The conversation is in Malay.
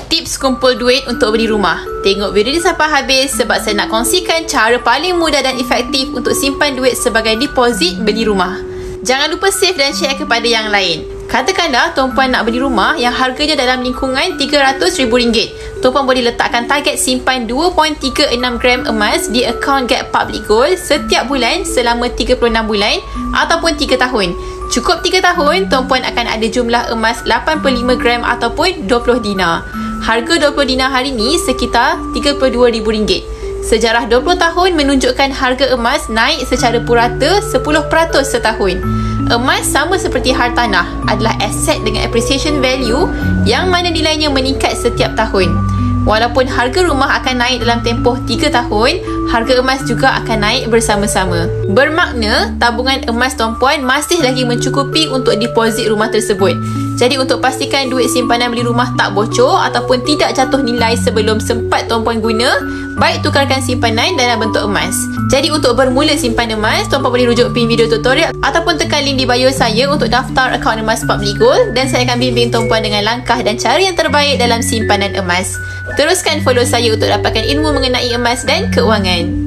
Tips kumpul duit untuk beli rumah. Tengok video ni sampai habis sebab saya nak kongsikan cara paling mudah dan efektif untuk simpan duit sebagai deposit beli rumah. Jangan lupa save dan share kepada yang lain. Katakanlah tuan-puan nak beli rumah yang harganya dalam lingkungan RM300,000. Tuan-puan boleh letakkan target simpan 2.36 gram emas di akaun Get Public Gold setiap bulan selama 36 bulan ataupun 3 tahun. Cukup 3 tahun, tuan-puan akan ada jumlah emas 85 gram ataupun 20 dinar. Harga 20 dinar hari ni sekitar RM32,000. Sejarah 20 tahun menunjukkan harga emas naik secara purata 10% setahun. Emas sama seperti hartanah adalah aset dengan appreciation value yang mana nilainya meningkat setiap tahun. Walaupun harga rumah akan naik dalam tempoh 3 tahun, harga emas juga akan naik bersama-sama. Bermakna, tabungan emas tuan-puan masih lagi mencukupi untuk deposit rumah tersebut. Jadi untuk pastikan duit simpanan beli rumah tak bocor ataupun tidak jatuh nilai sebelum sempat tuan-puan guna, baik tukarkan simpanan dalam bentuk emas. Jadi untuk bermula simpan emas, tuan-puan boleh rujuk pin video tutorial ataupun tekan link di bio saya untuk daftar akaun emas Public Gold dan saya akan bimbing tuan-puan dengan langkah dan cara yang terbaik dalam simpanan emas. Teruskan follow saya untuk dapatkan ilmu mengenai emas dan keuangan.